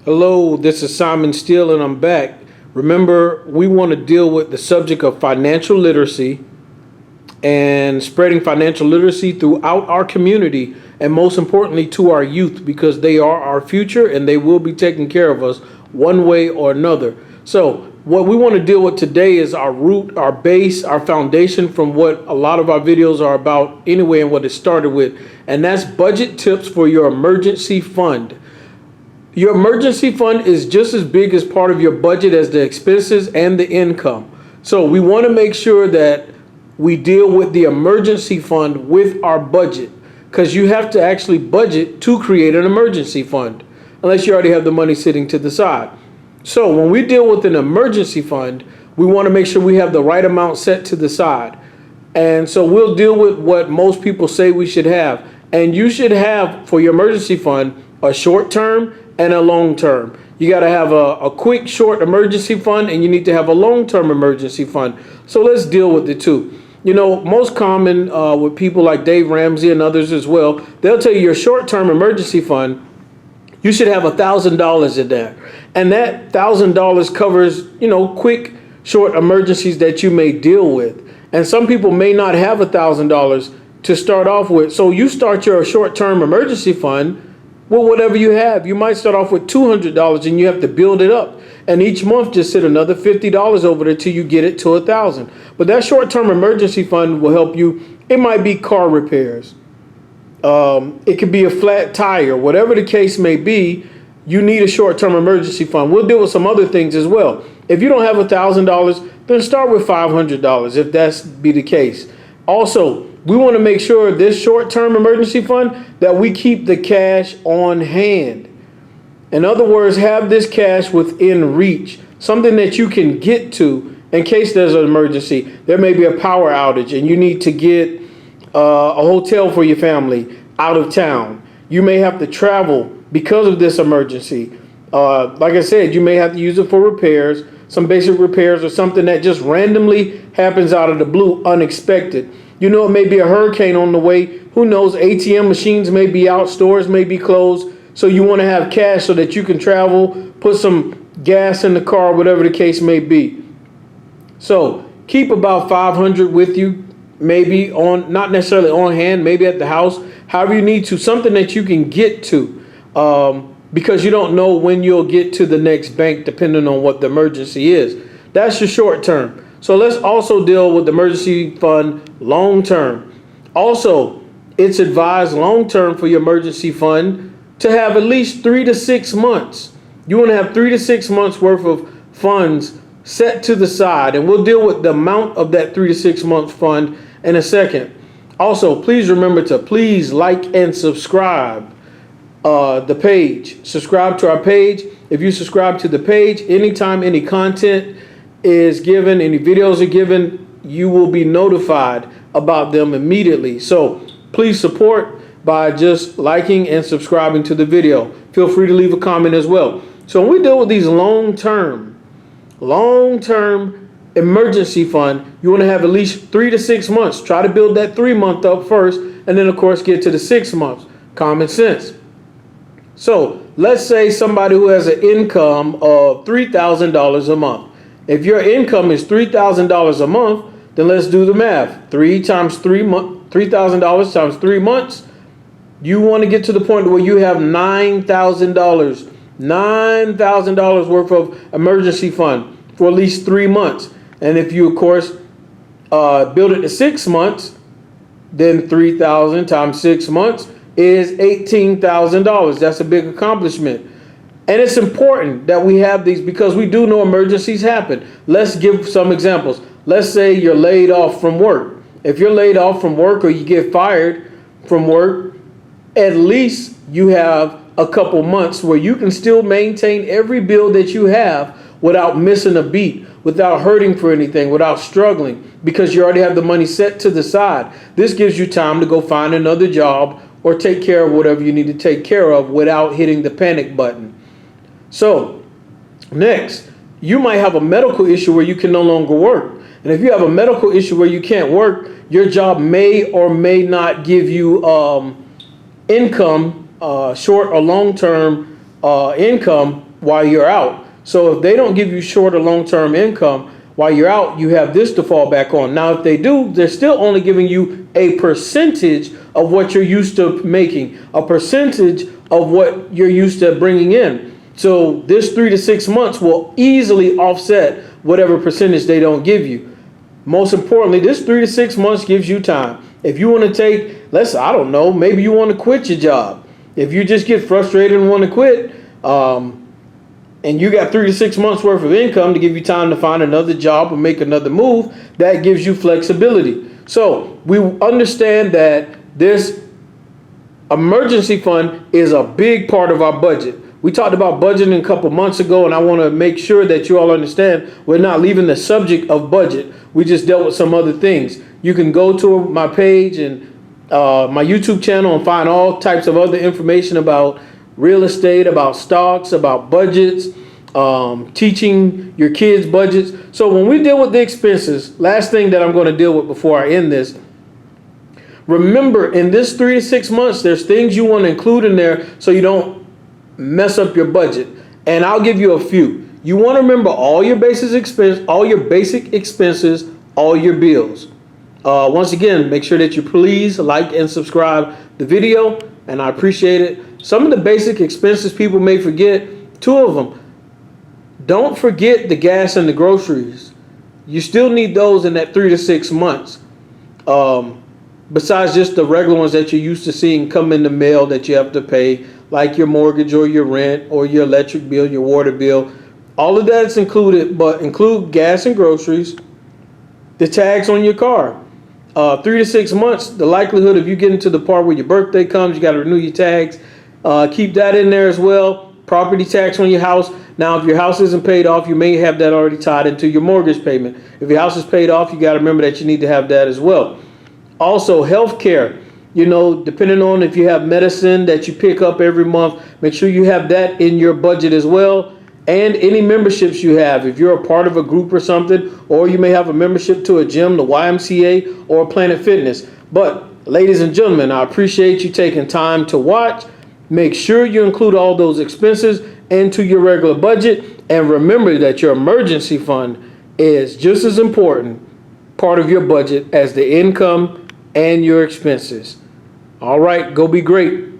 Hello, this is Simon Steele, and I'm back. Remember, we want to deal with the subject of financial literacy and spreading financial literacy throughout our community, and most importantly, to our youth, because they are our future and they will be taking care of us one way or another. So, what we want to deal with today is our root, our base, our foundation from what a lot of our videos are about anyway, and what it started with, and that's budget tips for your emergency fund. Your emergency fund is just as big as part of your budget as the expenses and the income. So we want to make sure that we deal with the emergency fund with our budget, because you have to actually budget to create an emergency fund unless you already have the money sitting to the side. So when we deal with an emergency fund, we want to make sure we have the right amount set to the side. And so we'll deal with what most people say we should have. And you should have for your emergency fund a short term and a long term. You got to have a quick, short emergency fund, and you need to have a long term emergency fund. So let's deal with the two. You know, most common with people like Dave Ramsey and others as well, they'll tell you your short term emergency fund, you should have $1,000 in there. And that $1,000 covers, quick, short emergencies that you may deal with. And some people may not have $1,000 to start off with. So you start your short term emergency fund with whatever you have. You might start off with $200 and you have to build it up. And each month just sit another $50 over there till you get it to $1,000. But that short-term emergency fund will help you. It might be car repairs. It could be a flat tire. Whatever the case may be, you need a short-term emergency fund. We'll deal with some other things as well. If you don't have $1,000, then start with $500 if that's be the case. Also, we want to make sure this short-term emergency fund that we keep the cash on hand. In other words, have this cash within reach, something that you can get to in case there's an emergency. There may be a power outage and you need to get a hotel for your family out of town. You may have to travel because of this emergency. Like I said, you may have to use it for repairs, some basic repairs or something that just randomly happens out of the blue, unexpected. You know, it may be a hurricane on the way. Who knows? ATM machines may be out, stores may be closed. So you want to have cash so that you can travel, put some gas in the car, whatever the case may be. So keep about 500 with you, maybe on, not necessarily on hand, maybe at the house, however you need to, something that you can get to, because you don't know when you'll get to the next bank depending on what the emergency is. That's your short term. So let's also deal with the emergency fund long term. Also, it's advised long term for your emergency fund to have at least 3 to 6 months. You want to have 3 to 6 months worth of funds set to the side, and we'll deal with the amount of that 3 to 6 month fund in a second. Also, please remember to please like and subscribe the page. Subscribe to our page. If you subscribe to the page, anytime any content is given, any videos are given, you will be notified about them immediately. So please support by just liking and subscribing to the video. Feel free to leave a comment as well. So when we deal with these long-term emergency fund, you want to have at least 3 to 6 months. Try to build that 3-month up first, and then of course get to the 6 months. Common sense. So let's say somebody who has an income of $3,000 a month. If your income is $3,000 a month, then let's do the math. $3,000 times 3 months. You want to get to the point where you have $9,000 worth of emergency fund for at least 3 months. And if you, of course, build it to 6 months, then 3,000 times 6 months is $18,000. That's a big accomplishment. And it's important that we have these because we do know emergencies happen. Let's give some examples. Let's say you're laid off from work. If you're laid off from work or you get fired from work, at least you have a couple months where you can still maintain every bill that you have without missing a beat, without hurting for anything, without struggling, because you already have the money set to the side. This gives you time to go find another job or take care of whatever you need to take care of without hitting the panic button. So next, you might have a medical issue where you can no longer work. And if you have a medical issue where you can't work, your job may or may not give you income, short or long-term income while you're out. So if they don't give you short or long-term income while you're out, you have this to fall back on. Now, if they do, they're still only giving you a percentage of what you're used to making, a percentage of what you're used to bringing in. So this 3 to 6 months will easily offset whatever percentage they don't give you. Most importantly, this 3 to 6 months gives you time. If you want to take, I don't know, maybe you want to quit your job. If you just get frustrated and want to quit, and you got 3 to 6 months worth of income to give you time to find another job or make another move, that gives you flexibility. So we understand that this emergency fund is a big part of our budget. We talked about budgeting a couple months ago, and I want to make sure that you all understand we're not leaving the subject of budget. We just dealt with some other things. You can go to my page and my YouTube channel and find all types of other information about real estate, about stocks, about budgets, teaching your kids budgets. So when we deal with the expenses, last thing that I'm going to deal with before I end this, remember in this 3 to 6 months, there's things you want to include in there so you don't mess up your budget. And I'll give you a few. You want to remember all your basic expenses, all your bills. Once again, make sure that you please like and subscribe the video, and I appreciate it. Some of the basic expenses people may forget, 2 of them. Don't forget the gas and the groceries. You still need those in that 3 to 6 months. Besides just the regular ones that you're used to seeing come in the mail that you have to pay, like your mortgage or your rent or your electric bill, your water bill. All of that's included, but include gas and groceries, the tags on your car. 3 to 6 months, the likelihood of you getting to the part where your birthday comes, you got to renew your tags. Keep that in there as well. Property tax on your house. Now, if your house isn't paid off, you may have that already tied into your mortgage payment. If your house is paid off, you got to remember that you need to have that as well. Also, health care. You know, depending on if you have medicine that you pick up every month, make sure you have that in your budget as well. And any memberships you have, if you're a part of a group or something, or you may have a membership to a gym, the YMCA, or Planet Fitness. But ladies and gentlemen, I appreciate you taking time to watch. Make sure you include all those expenses into your regular budget. And remember that your emergency fund is just as important part of your budget as the income and your expenses. All right, go be great.